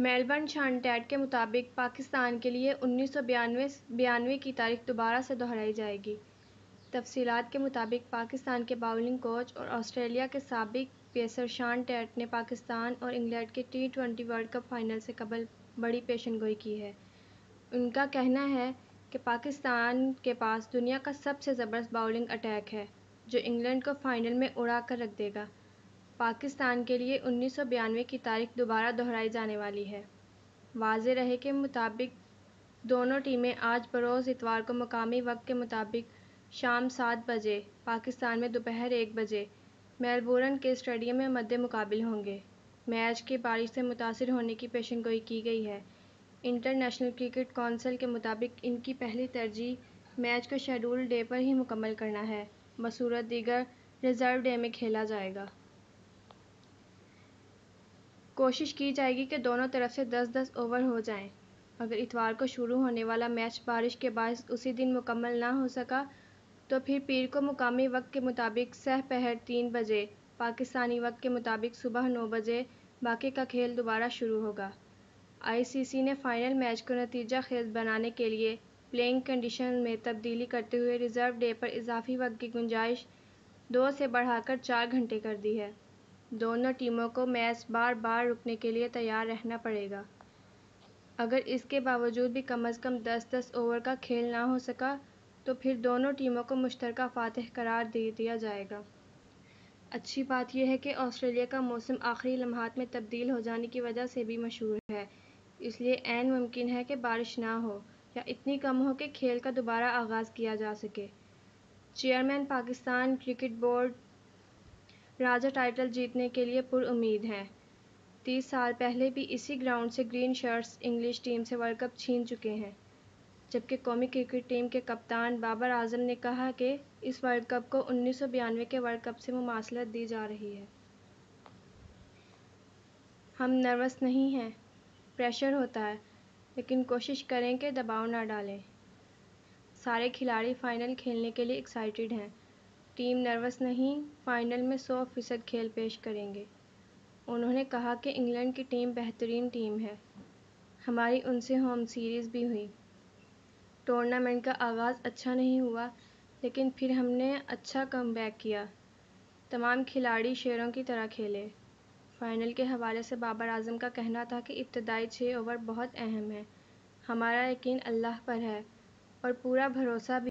Melbourne شانٹیٹ کے مطابق پاکستان کے لیے 1992 کی تاریخ دوبارہ سے دہرائی جائے گی۔ تفصیلات کے مطابق پاکستان کے باؤلنگ کوچ اور آسٹریلیا کے سابق پیسر شان ٹیٹ نے پاکستان اور انگلینڈ کے T20 ورلڈ کپ فائنل سے قبل بڑی پیشن گوئی کی ہے۔ ان کا کہنا ہے کہ پاکستان کے پاس دنیا کا سب سے زبردست باؤلنگ اٹیک ہے جو انگلینڈ کو فائنل میں اڑا کر رکھ دے گا۔ پاکستان کے لیے 1992 کی تاریخ دوبارہ دہرائی جانے والی ہے۔ واضح رہے کے مطابق دونوں ٹیمیں آج بروز اتوار کو مقامی وقت کے مطابق شام 7 بجے پاکستان میں دوپہر 1 بجے میلبورن کے اسٹیڈیم میں مد مقابل ہوں گے۔ میچ کے بارش سے متاثر ہونے کی پیشن گوئی کی گئی ہے۔ انٹرنیشنل کرکٹ کونسل کے مطابق ان کی پہلی ترجیح میچ کو شیڈول ڈے پر ہی مکمل کرنا ہے بصورت دیگر ریزرو ڈے میں کھیلا جائے گا۔ کوشش کی جائے گی کہ دونوں طرف سے 10-10 اوور ہو جائیں۔ اگر اتوار کو شروع ہونے والا میچ بارش کے باعث اسی دن مکمل نہ ہو سکا تو پھر پیر کو مقامی وقت کے مطابق سہ پہر 3 بجے پاکستانی وقت کے مطابق صبح 9 بجے باقی کا کھیل دوبارہ شروع ہوگا۔ ICC نے فائنل میچ کو نتیجہ خیز بنانے کے لیے پلےئنگ کنڈیشنز میں تبدیلی کرتے ہوئے ریزرو ڈے پر اضافی وقت کی گنجائش 2 سے بڑھا کر 4 گھنٹے کر دی ہے۔ دونوں ٹیموں کو میچ بار بار رکنے کے لیے تیار رہنا پڑے گا۔ اگر اس کے باوجود بھی کم از کم 10-10 اوور کا کھیل نہ ہو سکا تو پھر دونوں ٹیموں کو مشترکہ فاتح قرار دے دیا جائے گا۔ اچھی بات یہ ہے کہ آسٹریلیا کا موسم آخری لمحات میں تبدیل ہو جانے کی وجہ سے بھی مشہور ہے، اس لیے عین ممکن ہے کہ بارش نہ ہو یا اتنی کم ہو کہ کھیل کا دوبارہ آغاز کیا جا سکے۔ چیئرمین پاکستان کرکٹ بورڈ راجہ ٹائٹل جیتنے کے لیے پر امید ہیں۔ 30 سال پہلے بھی اسی گراؤنڈ سے گرین شرٹس انگلش ٹیم سے ورلڈ کپ چھین چکے ہیں، جبکہ قومی کرکٹ ٹیم کے کپتان بابر اعظم نے کہا کہ اس ورلڈ کپ کو 1992 کے ورلڈ کپ سے مماثلت دی جا رہی ہے۔ ہم نروس نہیں ہیں، پریشر ہوتا ہے، لیکن کوشش کریں کہ دباؤ نہ ڈالیں۔ سارے کھلاڑی فائنل کھیلنے کے لیے ایکسائٹڈ ہیں۔ ٹیم نروس نہیں، فائنل میں 100% کھیل پیش کریں گے۔ انہوں نے کہا کہ انگلینڈ کی ٹیم بہترین ٹیم ہے۔ ہماری ان سے ہوم سیریز بھی ہوئی۔ ٹورنامنٹ کا آغاز اچھا نہیں ہوا لیکن پھر ہم نے اچھا کم بیک کیا۔ تمام کھلاڑی شیروں کی طرح کھیلے۔ فائنل کے حوالے سے بابر اعظم کا کہنا تھا کہ ابتدائی 6 اوور بہت اہم ہیں۔ ہمارا یقین اللہ پر ہے اور پورا بھروسہ بھی